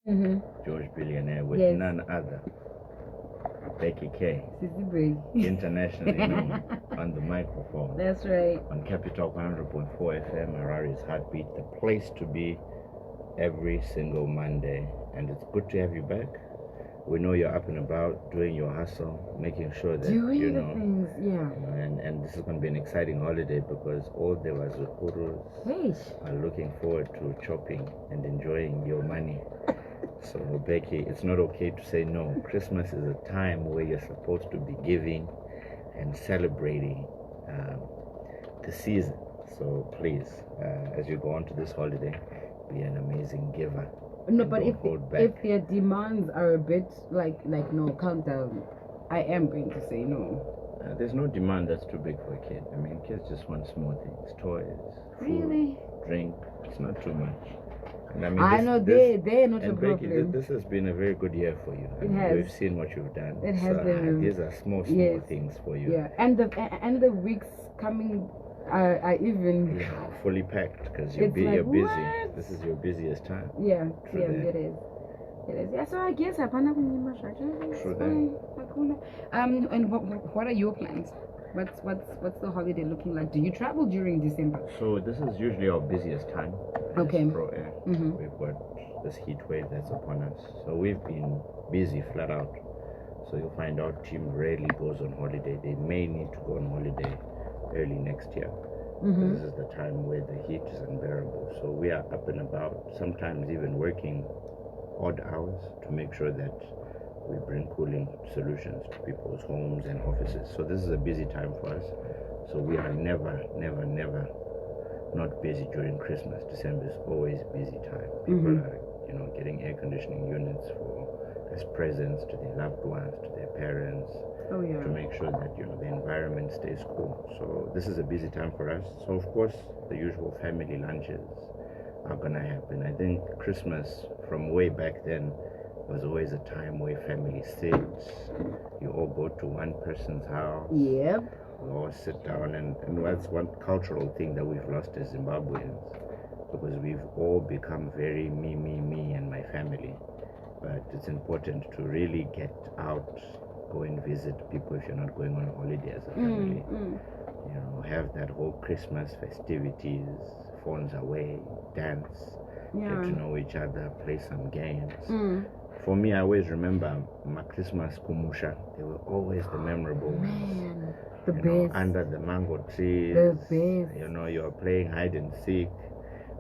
George Billionaire, with Yes. none other, Becky K, Sissy Bray. internationally known, on the microphone. That's right. On Capital 100.4 FM, Harari's Heartbeat, the place to be every single Monday. And it's good to have you back. We know you're up and about, doing your hustle, making sure that, Doing you the know, things, yeah. and this is going to be an exciting holiday because all the Wazukuru are looking forward to chopping and enjoying your money. So, Becky, it's not okay to say no. Christmas is a time where you're supposed to be giving and celebrating the season. So, please, as you go on to this holiday, be an amazing giver. No, but if their demands are a bit like no, calm down, I am going to say no. There's no demand that's too big for a kid. I mean, kids just want small things, toys, food, really, drink. It's not too much. And I know they're not a and Becky, problem. this has been a very good year for you. It has. We've seen what you've done. It has been. These are small yes. things for you. Yeah, and the weeks coming are even fully packed because you're busy. What? This is your busiest time. Yeah, it is. It is. Yeah, so I guess I found out True that. And what are your plans? What's the holiday looking like? Do you travel during December? So this is usually our busiest time. Okay. Pro air. We've got this heat wave that's upon us. So we've been busy flat out. So you'll find our team rarely goes on holiday. They may need to go on holiday early next year. This is the time where the heat is unbearable. So we are up and about, sometimes even working odd hours to make sure that we bring cooling solutions to people's homes and offices. So this is a busy time for us. So we are never not busy during Christmas. December is always busy time. People are, getting air conditioning units as presents to their loved ones, to their parents, to make sure that the environment stays cool. So this is a busy time for us. So of course the usual family lunches are gonna happen. I think Christmas from way back then was always a time where family sits. You all go to one person's house. Yep. We all sit down, and that's one cultural thing that we've lost as Zimbabweans, because we've all become very me, and my family. But it's important to really get out, go and visit people if you're not going on holiday as a family. Have that whole Christmas festivities, phones away, dance, get to know each other, play some games. For me, I always remember my Christmas kumusha. They were always the memorable ones. The best. Under the mango trees. The best. You're playing hide and seek.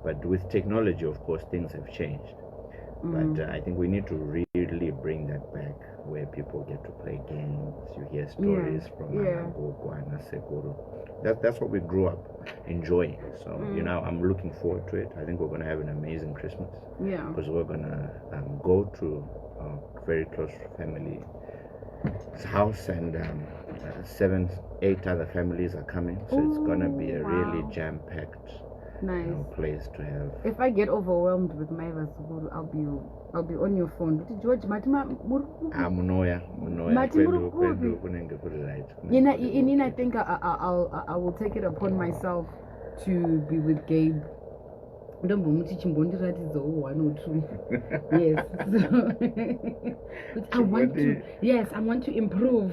But with technology, of course, things have changed. But I think we need to really bring that back, where people get to play games. You hear stories from Anagogo and Sekuru. That's what we grew up enjoying. So, I'm looking forward to it. I think we're going to have an amazing Christmas. Yeah. Because we're going to go to a very close family house, and 7, 8 other families are coming. So it's going to be a really jam-packed place to have. If I get overwhelmed with my Vasuburu, I'll be on your phone. George, Munoya. I think I will take it upon myself to be with Gabe. Yes. I want to improve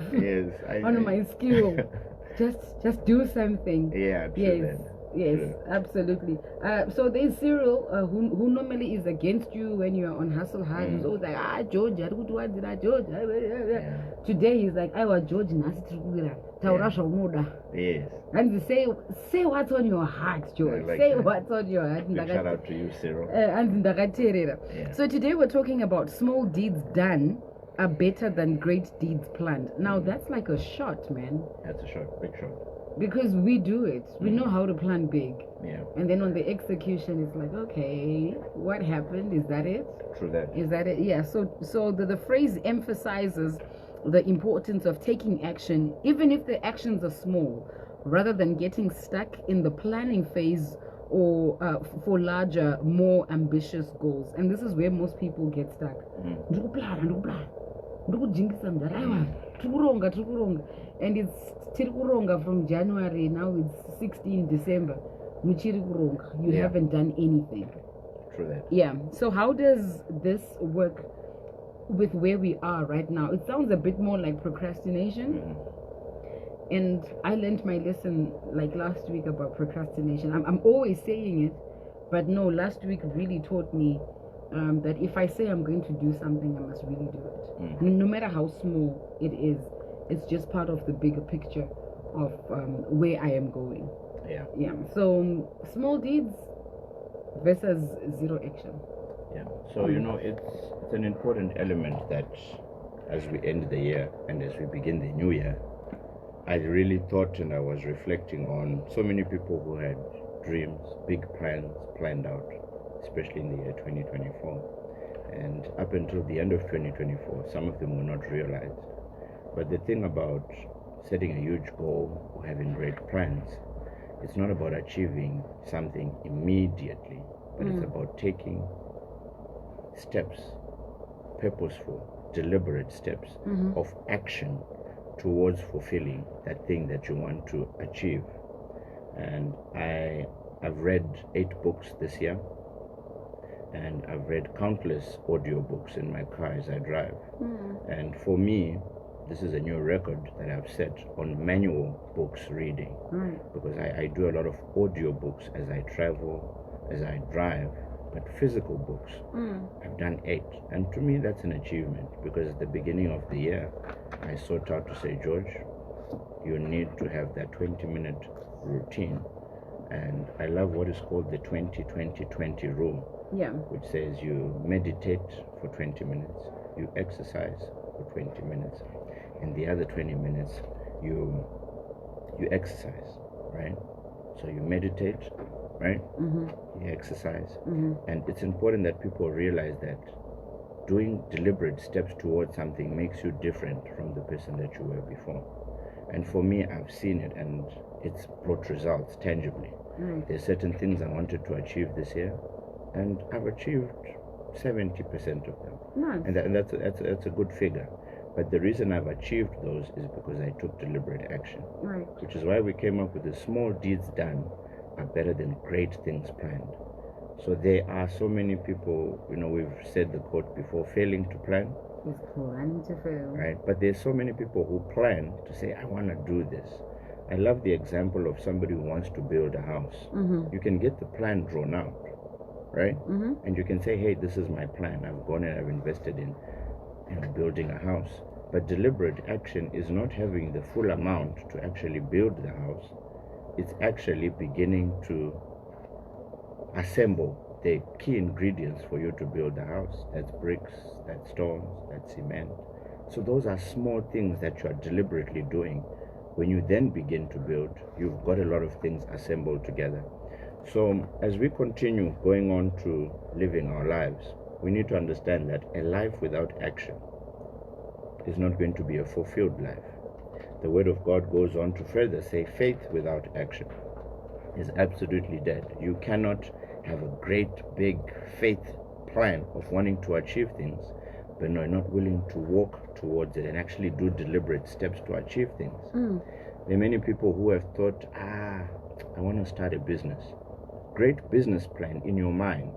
on my skill. Just do something. Yeah, Yes, absolutely. So there's Cyril, who normally is against you when you're on hustle hard. He's always like, George, George. Today he's like, George, yes. And say what's on your heart, George. Say what's on your heart. Shout out to you, Cyril. So today we're talking about small deeds done are better than great deeds planned. Now that's like a shot, man. That's a shot, big shot. Because we do it. We know how to plan big. Yeah. And then on the execution, it's like, okay, what happened? Is that it? True that. Is that it? Yeah. So the phrase emphasizes the importance of taking action, even if the actions are small, rather than getting stuck in the planning phase or for larger, more ambitious goals. And this is where most people get stuck. And it's Tirikuronga from January, now it's 16 December. You haven't done anything. True that. Yeah. So how does this work with where we are right now? It sounds a bit more like procrastination. And I learned my lesson like last week about procrastination. I'm always saying it, but no, last week really taught me that if I say I'm going to do something, I must really do it. No matter how small it is, it's just part of the bigger picture of where I am going. Yeah. Yeah. So small deeds versus zero action. Yeah. So it's an important element that as we end the year and as we begin the new year, I really thought and I was reflecting on so many people who had dreams, big plans planned out, especially in the year 2024. And up until the end of 2024, some of them were not realized. But the thing about setting a huge goal or having great plans, it's not about achieving something immediately, but it's about taking steps, purposeful, deliberate steps of action towards fulfilling that thing that you want to achieve. And I've read 8 books this year, and I've read countless audiobooks in my car as I drive. And for me, this is a new record that I've set on manual books reading, because I do a lot of audiobooks as I travel, as I drive, but physical books, I've done 8. And to me, that's an achievement, because at the beginning of the year, I sought out to say, George, you need to have that 20-minute routine. And I love what is called the 20-20-20 rule, which says you meditate for 20 minutes, you exercise for 20 minutes, and the other 20 minutes you exercise, right? So you meditate, right? You exercise. And it's important that people realize that doing deliberate steps towards something makes you different from the person that you were before. And for me, I've seen it, and it's brought results tangibly. There's certain things I wanted to achieve this year, and I've achieved 70% of them. And that's a good figure. But the reason I've achieved those is because I took deliberate action. Which is why we came up with the small deeds done are better than great things planned. So there are so many people, we've said the quote before, failing to plan is planning to fail. Right? But there's so many people who plan to say, I want to do this. I love the example of somebody who wants to build a house. You can get the plan drawn out, right? And you can say, hey, this is my plan. I've gone and I've invested in building a house. But deliberate action is not having the full amount to actually build the house. It's actually beginning to assemble the key ingredients for you to build the house. That's bricks, that's stones, that's cement. So those are small things that you are deliberately doing. When you then begin to build, you've got a lot of things assembled together. So as we continue going on to living our lives, we need to understand that a life without action is not going to be a fulfilled life. The Word of God goes on to further say faith without action is absolutely dead. You cannot have a great big faith plan of wanting to achieve things, but you're not willing to walk towards it and actually do deliberate steps to achieve things. There are many people who have thought, I want to start a business. Great business plan in your mind,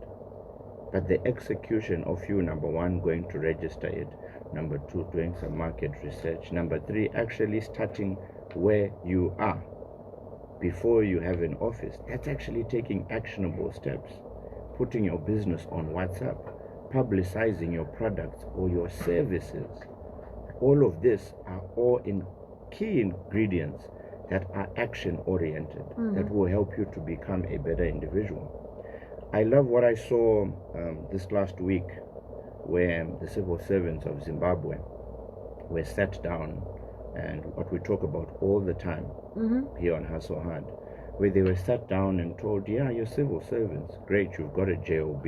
but the execution of you, number 1, going to register it, number 2, doing some market research, number 3, actually starting where you are before you have an office. That's actually taking actionable steps. Putting your business on WhatsApp, publicizing your products or your services. All of this are all in key ingredients that are action oriented, that will help you to become a better individual. I love what I saw this last week, where the civil servants of Zimbabwe were sat down, and what we talk about all the time here on Hustle Hard, where they were sat down and told, yeah, you're civil servants, great, you've got a job,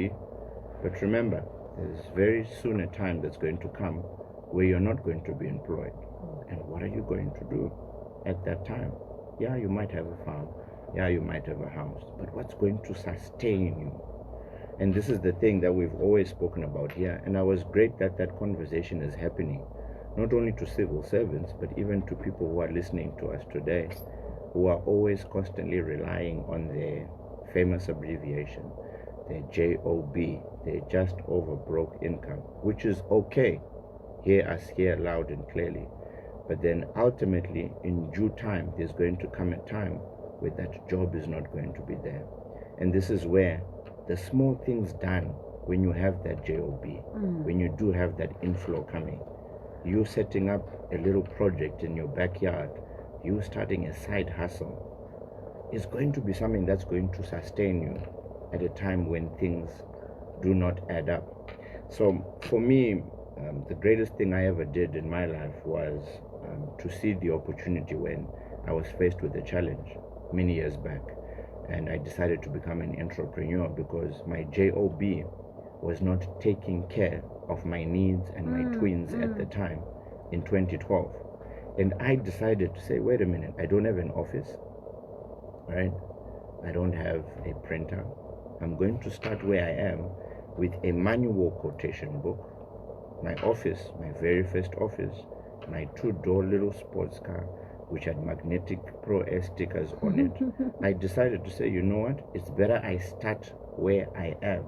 but remember, there's very soon a time that's going to come where you're not going to be employed. And what are you going to do at that time? Yeah, you might have a farm, yeah, you might have a house, but what's going to sustain you? And this is the thing that we've always spoken about here, and I was great that that conversation is happening, not only to civil servants, but even to people who are listening to us today, who are always constantly relying on the famous abbreviation, They're JOB. They're just over broke income, which is okay. Hear us here loud and clearly. But then ultimately, in due time, there's going to come a time where that job is not going to be there. And this is where the small things done when you have that JOB, when you do have that inflow coming, you setting up a little project in your backyard, you starting a side hustle, is going to be something that's going to sustain you at a time when things do not add up. So for me, the greatest thing I ever did in my life was to see the opportunity when I was faced with a challenge many years back, and I decided to become an entrepreneur because my JOB was not taking care of my needs and my twins at the time in 2012. And I decided to say, wait a minute, I don't have an office, right? I don't have a printer. I'm going to start where I am with a manual quotation book, my office, my very first office, my two-door little sports car, which had magnetic Pro S stickers on it. I decided to say, you know what? It's better I start where I am.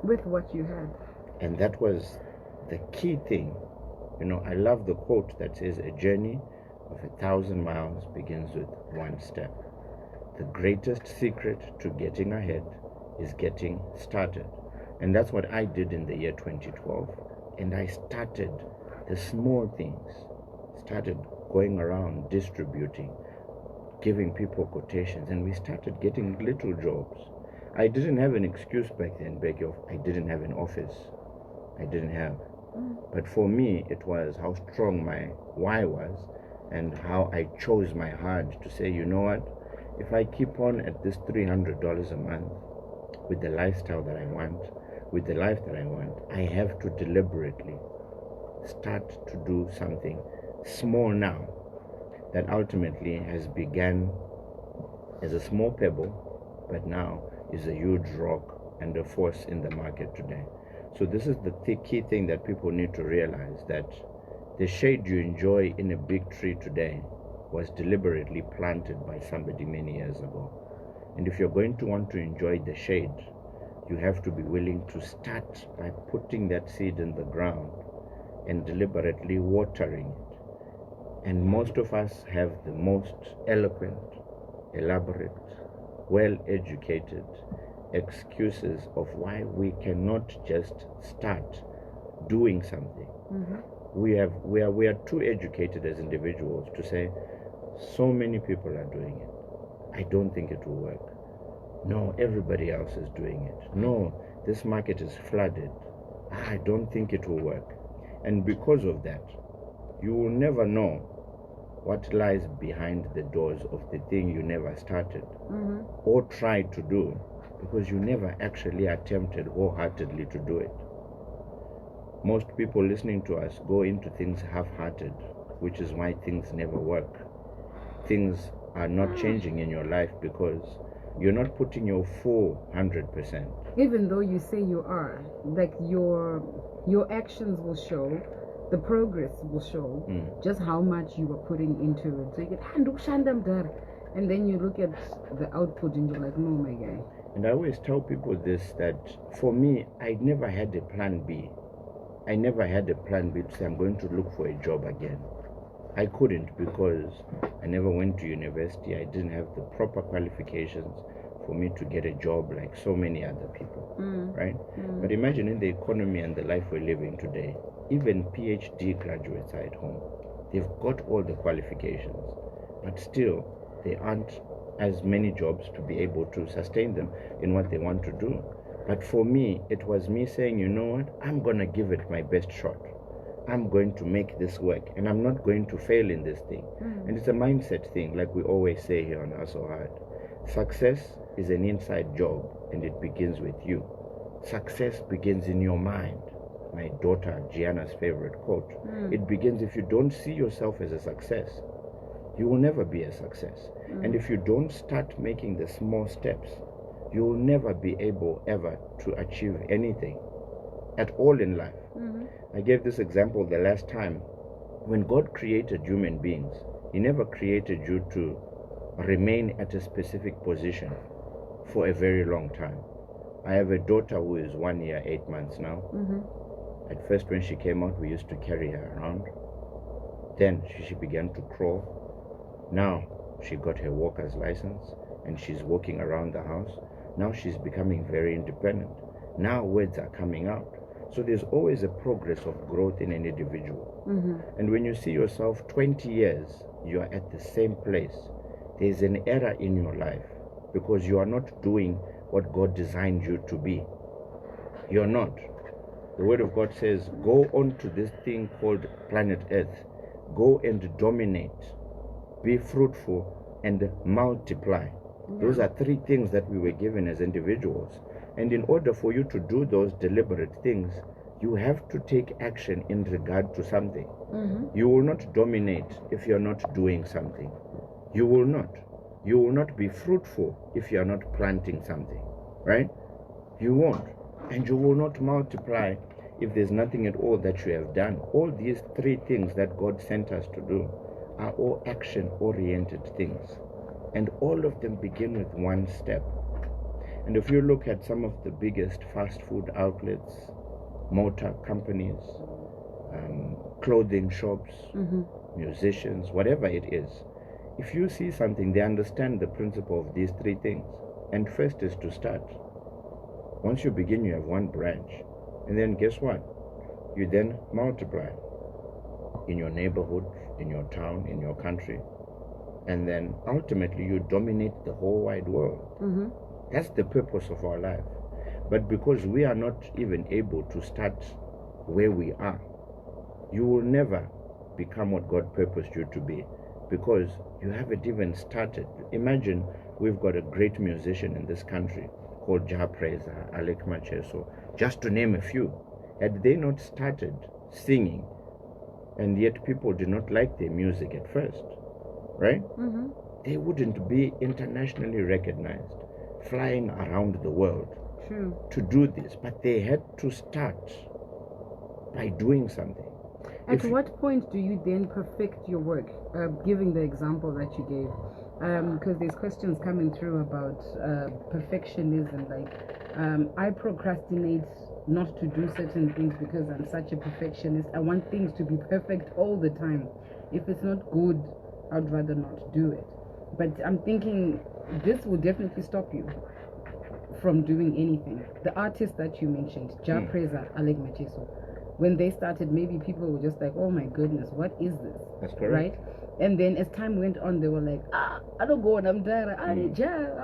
With what you had. And that was the key thing. You know, I love the quote that says, a journey of 1,000 miles begins with one step. The greatest secret to getting ahead is getting started. And that's what I did in the year 2012. And I started the small things, started going around distributing, giving people quotations, and we started getting little jobs. I didn't have an excuse back then, Becky, of I didn't have an office. I didn't have. But for me, it was how strong my why was and how I chose my heart to say, you know what, if I keep on at this $300 a month with the lifestyle that I want, with the life that I want, I have to deliberately start to do something small now that ultimately has begun as a small pebble, but now is a huge rock and a force in the market today. So this is the key thing that people need to realize, that the shade you enjoy in a big tree today was deliberately planted by somebody many years ago. And if you're going to want to enjoy the shade, you have to be willing to start by putting that seed in the ground and deliberately watering it. And most of us have the most eloquent, elaborate, well-educated excuses of why we cannot just start doing something. We are too educated as individuals to say, so many people are doing it, I don't think it will work. No, everybody else is doing it. No, this market is flooded, I don't think it will work. And because of that, you will never know what lies behind the doors of the thing you never started or tried to do, because you never actually attempted wholeheartedly to do it. Most people listening to us go into things half-hearted, which is why things never work. Things are not changing in your life because you're not putting your full 100%. Even though you say you are, like your actions will show, the progress will show just how much you are putting into it. So you get, and then you look at the output and you're like, no, my guy. And I always tell people this, that for me, I never had a plan B. I never had a plan B to say I'm going to look for a job again. I couldn't, because I never went to university. I didn't have the proper qualifications for me to get a job like so many other people, right? But imagine in the economy and the life we're living today, even PhD graduates are at home. They've got all the qualifications, but still there aren't as many jobs to be able to sustain them in what they want to do. But for me, it was me saying, you know what, I'm going to give it my best shot. I'm going to make this work, and I'm not going to fail in this thing. And it's a mindset thing, like we always say here on Us So Hard. Success is an inside job, and it begins with you. Success begins in your mind. My daughter Gianna's favorite quote. It begins, if you don't see yourself as a success, you will never be a success. And if you don't start making the small steps, you will never be able ever to achieve anything at all in life. I gave this example the last time. When God created human beings, He never created you to remain at a specific position for a very long time. I have a daughter who is 1 year, 8 months now. At first, when she came out, we used to carry her around. Then she began to crawl. Now she got her walker's license and she's walking around the house. Now she's becoming very independent. Now words are coming out. So there's always a progress of growth in an individual. And when you see yourself 20 years, you are at the same place. There's an error in your life because you are not doing what God designed you to be. You're not. The Word of God says, go on to this thing called planet Earth. Go and dominate. Be fruitful and multiply. Those are 3 things that we were given as individuals. And in order for you to do those deliberate things, you have to take action in regard to something. You will not dominate if you're not doing something. You will not. You will not be fruitful if you're not planting something. Right? You won't. And you will not multiply if there's nothing at all that you have done. All these 3 things that God sent us to do are all action-oriented things. And all of them begin with one step. And if you look at some of the biggest fast food outlets, motor companies, clothing shops, musicians, whatever it is, if you see something, they understand the principle of these 3 things. And first is to start. Once you begin, you have one branch. And then guess what? You then multiply in your neighborhood, in your town, in your country. And then ultimately you dominate the whole wide world. That's the purpose of our life. But because we are not even able to start where we are, you will never become what God purposed you to be because you haven't even started. Imagine we've got a great musician in this country called Jah Praiser, Alec Macheso, just to name a few. Had they not started singing, and yet people did not like their music at first, right? They wouldn't be internationally recognized, flying around the world to do this. But they had to start by doing something. At what point do you then perfect your work? Giving the example that you gave, because there's questions coming through about perfectionism. Like, I procrastinate not to do certain things because I'm such a perfectionist. I want things to be perfect all the time. If it's not good, I'd rather not do it. But I'm thinking this will definitely stop you from doing anything. The artists that you mentioned, Jah Praiser, Alec Macheso, when they started, maybe people were just like, oh my goodness, what is this? That's correct. Right? And then as time went on, they were like, I don't go and I'm tired. I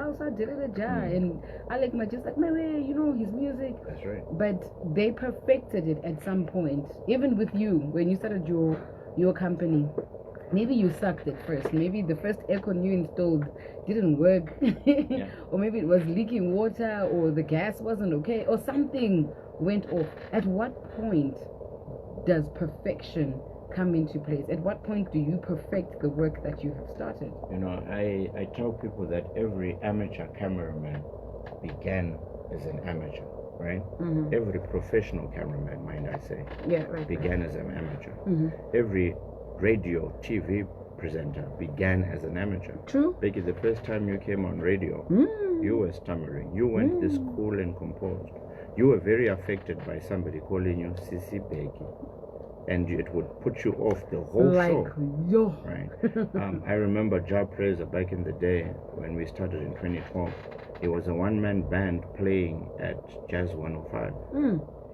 also did it, and Alec Macheso, like, my way, you know, his music. That's right. But they perfected it at some point. Even with you, when you started your company, maybe you sucked at first. Maybe the first aircon you installed didn't work. Or maybe it was leaking water, or the gas wasn't okay, or something went off. At what point does perfection come into place? At what point do you perfect the work that you have started? You know, I tell people that every amateur cameraman began as an amateur, right? Every professional cameraman, mind I say, began as an amateur. Every radio, TV presenter began as an amateur. True. Becky, the first time you came on radio, you were stammering. You weren't this cool and composed. You were very affected by somebody calling you Sissy Becky. And it would put you off the whole show. Right. I remember Jah Praiser back in the day when we started in 2012. He was a one-man band playing at Jazz 105.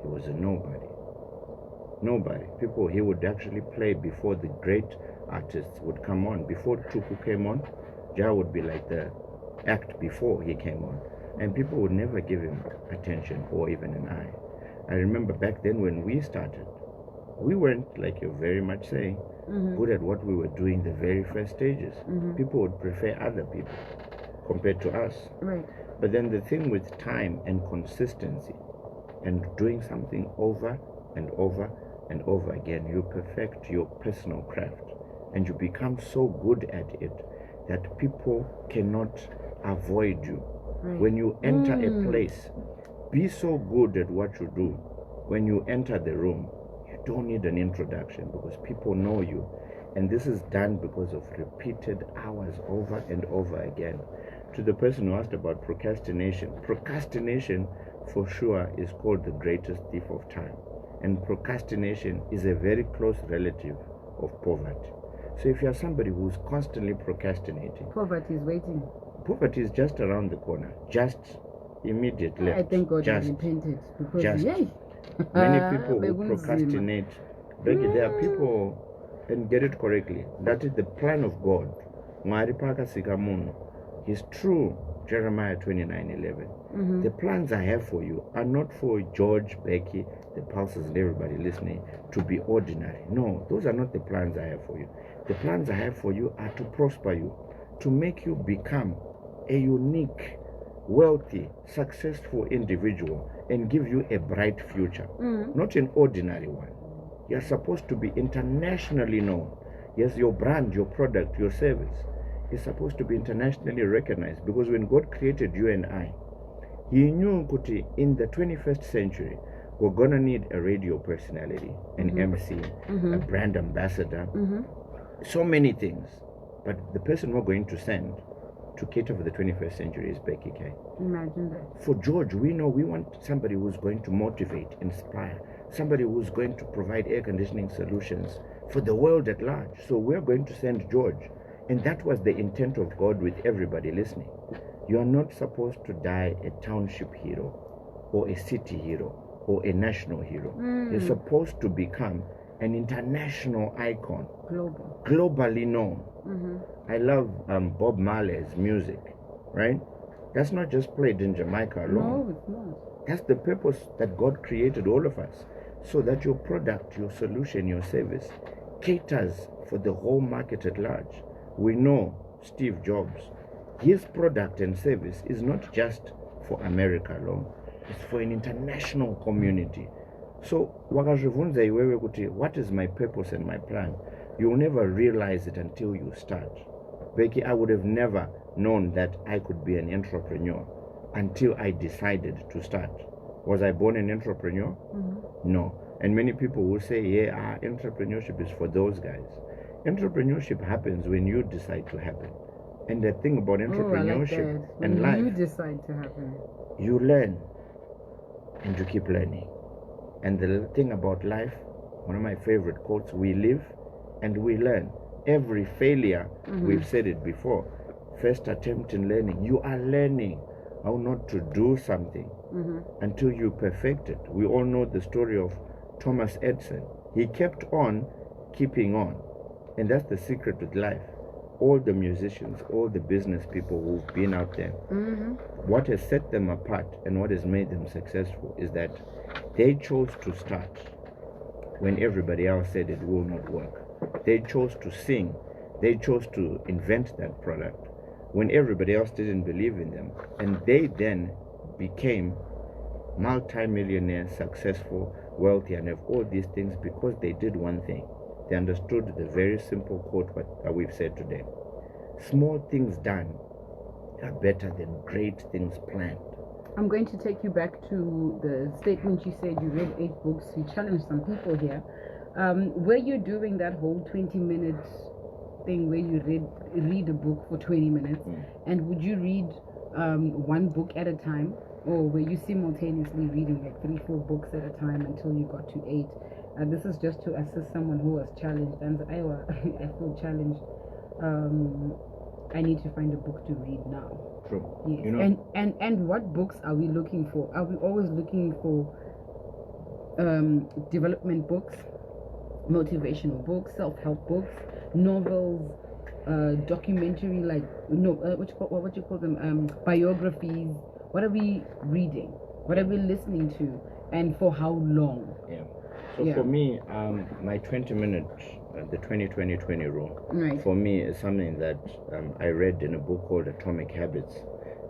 He was a nobody. People, he would actually play before the great artists would come on. Before Tuku came on, Jah would be like the act before he came on. And people would never give him attention or even an eye. I remember back then when we started, we weren't, like you're very much saying, good at what we were doing the very first stages. People would prefer other people compared to us. Right. But then the thing with time and consistency and doing something over and over and over again, you perfect your personal craft and you become so good at it that people cannot avoid you. Right. When you enter a place, be so good at what you do. When you enter the room, you don't need an introduction because people know you. And this is done because of repeated hours over and over again. To the person who asked about procrastination for sure is called the greatest thief of time. And procrastination is a very close relative of poverty. So if you are somebody who's constantly procrastinating, Poverty is waiting. poverty is just around the corner, just immediate left. I thank God just, you repented because just. yay. Many people who Bekunzima. procrastinate, there are people, and get it correctly, that is the plan of God. Mwari pakasika munhu. It's true, Jeremiah 29:11. The plans I have for you are not for George, Becky, the pulses, and everybody listening to be ordinary. No, those are not the plans I have for you. The plans I have for you are to prosper you, to make you become a unique, wealthy, successful individual and give you a bright future, not an ordinary one. You're supposed to be internationally known. Yes, your brand, your product, your service is supposed to be internationally recognized, because when God created you and I, He knew that in the 21st century, we're going to need a radio personality, an MC, a brand ambassador, so many things. But the person we're going to send to cater for the 21st century is Becky K. Imagine that. For George, we know we want somebody who's going to motivate, inspire, somebody who's going to provide air conditioning solutions for the world at large. So we're going to send George. And that was the intent of God with everybody listening. You are not supposed to die a township hero or a city hero or a national hero. You're supposed to become an international icon, globally known. I love Bob Marley's music, right? That's not just played in Jamaica alone. No, it's not. That's the purpose that God created all of us, so that your product, your solution, your service caters for the whole market at large. We know Steve Jobs, his product and service is not just for America alone, it's for an international community. So, wakazvibvunza iwewe kuti what is my purpose and my plan? You'll never realize it until you start. Becky, I would have never known that I could be an entrepreneur until I decided to start. Was I born an entrepreneur? No. And many people will say, yeah, entrepreneurship is for those guys. Entrepreneurship happens when you decide to happen. And the thing about entrepreneurship and life, you decide to happen, you learn and you keep learning. And the thing about life, one of my favorite quotes, we live and we learn. Every failure, we've said it before, first attempt in learning, you are learning how not to do something until you perfect it. We all know the story of Thomas Edison. He kept on keeping on. And that's the secret with life. All the musicians, all the business people who've been out there, what has set them apart and what has made them successful is that they chose to start when everybody else said it will not work. They chose to sing. They chose to invent that product when everybody else didn't believe in them. And they then became multi-millionaire, successful, wealthy, and have all these things because they did one thing. They understood the very simple quote that we've said today. Small things done are better than great things planned. I'm going to take you back to the statement you said you read 8 books. You challenged some people here. Were you doing that whole 20-minute thing where you read a book for 20 minutes? And would you read one book at a time? Or were you simultaneously reading like 3-4 books at a time until you got to 8? This is just to assist someone who was challenged, and I feel challenged. I need to find a book to read now. True. Yes. You know, and what books are we looking for? Are we always looking for development books, motivational books, self-help books, novels, documentary, like what you call them, biographies? What are we reading? What are we listening to? And for how long? Yeah. So for me, my 20-minute, the 20-20-20 rule, for me is something that I read in a book called Atomic Habits.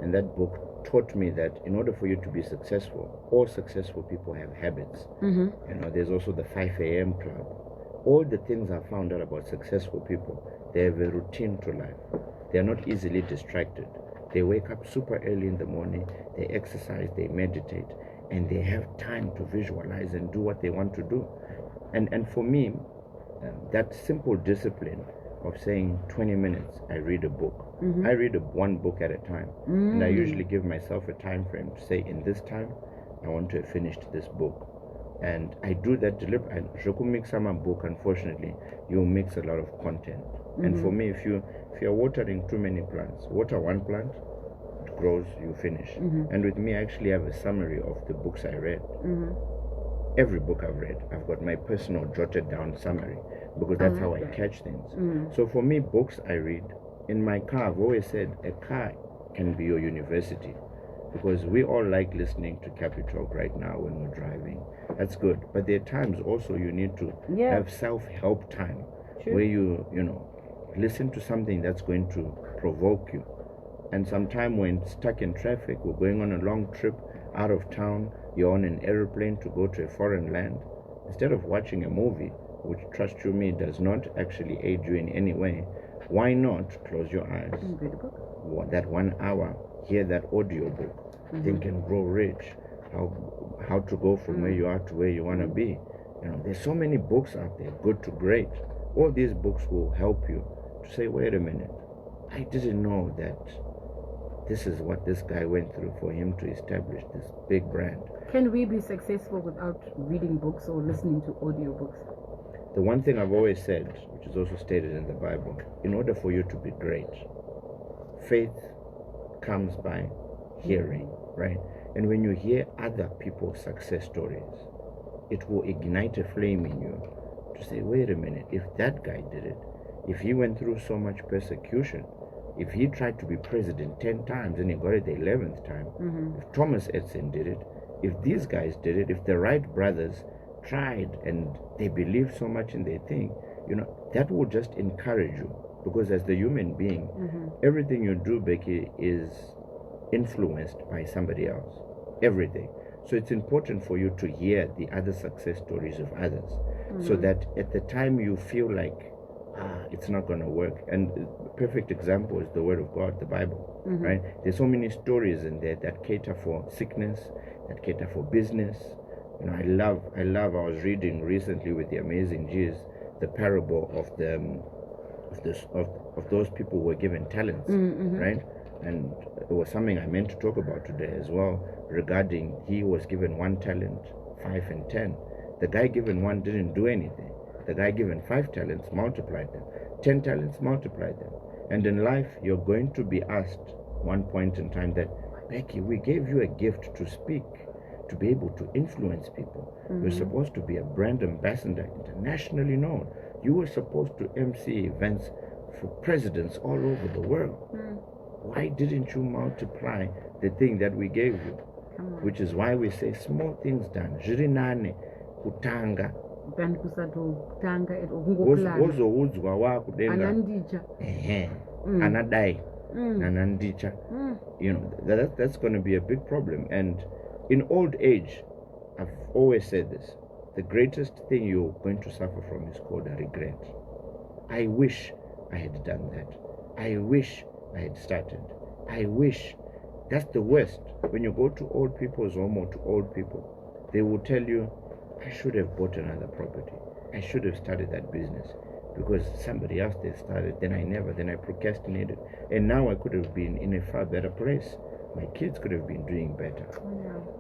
And that book taught me that in order for you to be successful, all successful people have habits. You know, there's also the 5 a.m. club. All the things I found out about successful people, they have a routine to life. They are not easily distracted. They wake up super early in the morning, they exercise, they meditate, and they have time to visualize and do what they want to do. And for me, that simple discipline of saying 20 minutes, I read a book. I read one book at a time. And I usually give myself a time frame to say, in this time, I want to have finished this book. And I do that deliberately. And Joku mix my book, unfortunately, you mix a lot of content. And for me, if you're watering too many plants, water one plant, it grows, you finish. And with me, I actually have a summary of the books I read. Every book I've read, I've got my personal jotted down summary, because that's how I catch things. So for me, books I read, in my car, I've always said a car can be your university, because we all like listening to Capital right now when we're driving. That's good. But there are times also you need to have self-help time, where you listen to something that's going to provoke you. And sometime when stuck in traffic, we're going on a long trip out of town, you're on an airplane to go to a foreign land, instead of watching a movie, which, trust you me, does not actually aid you in any way, why not close your eyes? That 1 hour, hear that audio book, Think and Grow Rich, how to go from where you are to where you want to be. There's so many books out there, good to great. All these books will help you to say, wait a minute, I didn't know that this is what this guy went through for him to establish this big brand. Can we be successful without reading books or listening to audiobooks? The one thing I've always said, which is also stated in the Bible, in order for you to be great, faith comes by hearing, right? And when you hear other people's success stories, it will ignite a flame in you to say, wait a minute, if that guy did it, if he went through so much persecution, if he tried to be president 10 times and he got it the 11th time, if Thomas Edison did it, if these guys did it, if the Wright brothers tried and they believe so much in their thing, that will just encourage you. Because as the human being, everything you do, Becky, is influenced by somebody else. Everything. So it's important for you to hear the other success stories of others, so that at the time you feel like, it's not going to work. And a perfect example is the Word of God, the Bible, right? There's so many stories in there that cater for sickness, that cater for business. I was reading recently with the amazing G's the parable of those people who were given talents, right? And it was something I meant to talk about today as well, regarding he was given 1 talent, 5 and 10. The guy given 1 didn't do anything. The guy given 5 talents multiplied them, 10 talents multiplied them. And in life, you're going to be asked one point in time that, Becky, we gave you a gift to speak, to be able to influence people. You're supposed to be a brand ambassador, internationally known. You were supposed to MC events for presidents all over the world. Why didn't you multiply the thing that we gave you? Which is why we say small things done. Jirinane kutanga. Wozoudzwa wakudenga. Anadai. Nanandicha. That's going to be a big problem. And in old age, I've always said this, the greatest thing you're going to suffer from is called a regret. I wish I had done that. I wish I had started. I wish. That's the worst. When you go to old people's home or to old people, they will tell you, I should have bought another property. I should have started that business, because somebody else they started, then I procrastinated. And now I could have been in a far better place. My kids could have been doing better.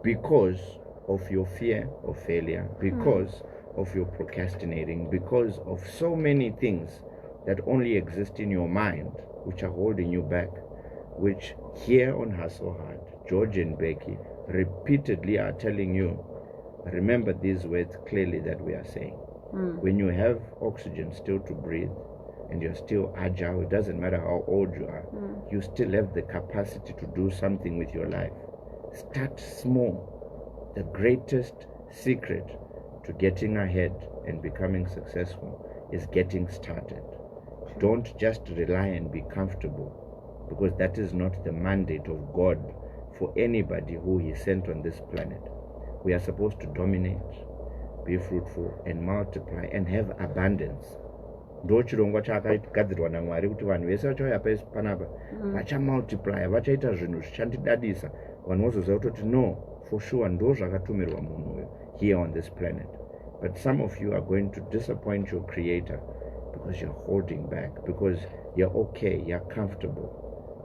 Because of your fear of failure, because of your procrastinating, because of so many things that only exist in your mind, which are holding you back, which here on Hustle Hard, George and Becky repeatedly are telling you, remember these words clearly that we are saying. When you have oxygen still to breathe, and you're still agile, it doesn't matter how old you are, you still have the capacity to do something with your life. Start small. The greatest secret to getting ahead and becoming successful is getting started. Don't just rely and be comfortable, because that is not the mandate of God for anybody who He sent on this planet. We are supposed to dominate, be fruitful, and multiply, and have abundance. Ndo chirongwa chakagadzirwa naMwari kuti vanhu vese vachauya panapa vachamultiply, vachaita zvinhu zvichandidadisa. Vanhu vozoziva kutoti no, for sure ndo zvakatumirwa munhu uyu here on this planet. But some of you are going to disappoint your Creator because you're holding back, because you're okay, you're comfortable,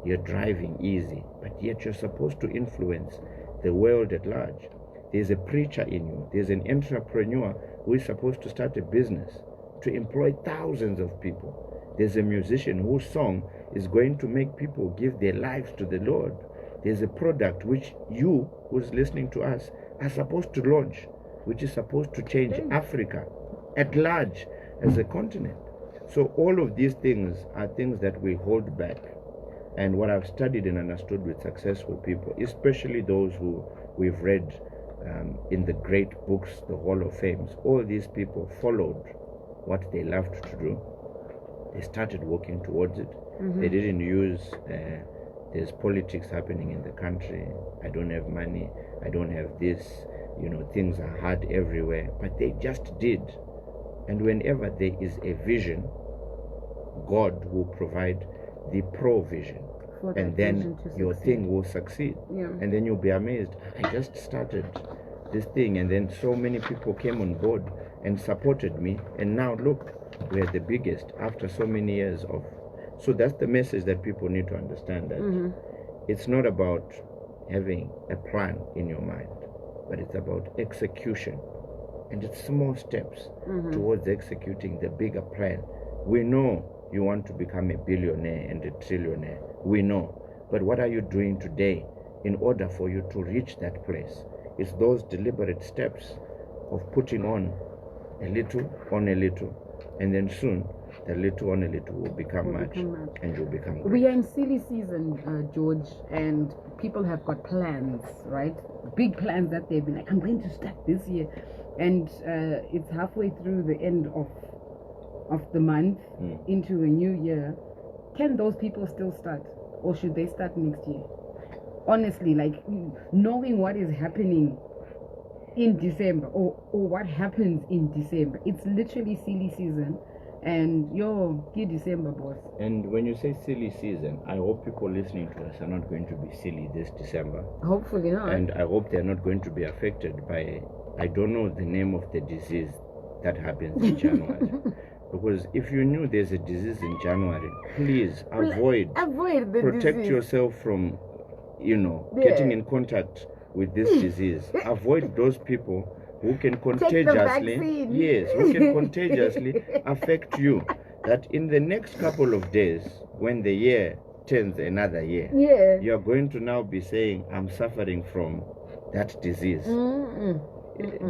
you're driving easy, but yet you're supposed to influence the world at large. There's a preacher in you. There's an entrepreneur who is supposed to start a business to employ thousands of people. There's a musician whose song is going to make people give their lives to the Lord. There's a product which you, who's listening to us, are supposed to launch, which is supposed to change Africa at large as a continent. So all of these things are things that we hold back. And what I've studied and understood with successful people, especially those who we've read in the great books, the Hall of Fames, all these people followed what they loved to do. They started working towards it. They didn't use there's politics happening in the country, I don't have money, I don't have this, things are hard everywhere, but they just did. And whenever there is a vision, God will provide the provision, and then your thing will succeed. And then you'll be amazed, I just started this thing, and then so many people came on board and supported me, and now look, we're the biggest after so many years of. So that's the message that people need to understand, that it's not about having a plan in your mind, but it's about execution, and it's small steps towards executing the bigger plan. We know you want to become a billionaire and a trillionaire, we know, but what are you doing today in order for you to reach that place? It's those deliberate steps of putting on a little, and then soon the little on a little will become much, and you'll become great. We are in silly season, George, and people have got plans, right? Big plans that they've been like, I'm going to start this year, and it's halfway through the end of the month into a new year. Can those people still start, or should they start next year? Honestly, like, knowing what is happening in December, or what happens in December, it's literally silly season. And good December, boss. And when you say silly season, I hope people listening to us are not going to be silly this December. Hopefully not. And I hope they're not going to be affected by, I don't know the name of the disease that happens in January. Because if you knew there's a disease in January, please avoid the protect disease. yourself from, getting in contact with this disease. Avoid those people who can contagiously, who can contagiously affect you. That in the next couple of days, when the year turns another year, you're going to now be saying, I'm suffering from that disease.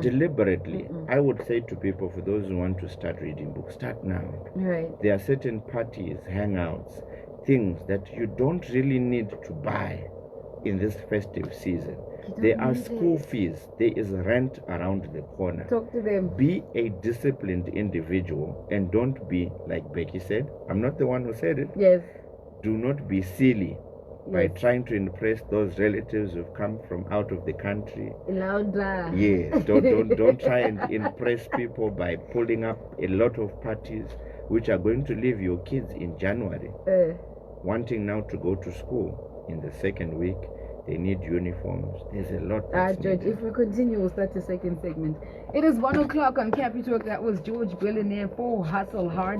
Deliberately, I would say to people, for those who want to start reading books, start now. Right. There are certain parties, hangouts, things that you don't really need to buy in this festive season. There are school fees. There is rent around the corner. Talk to them. Be a disciplined individual, and don't be, like Becky said, I'm not the one who said it. Yes. Do not be silly by trying to impress those relatives who've come from out of the country. Louder. Yes. Don't try and impress people by pulling up a lot of parties which are going to leave your kids in January wanting now to go to school in the second week. They need uniforms. There's a lot. George, if we continue, we'll start the second segment. It is 1 o'clock on Capital. That was George Billionaire for Hustle Hard.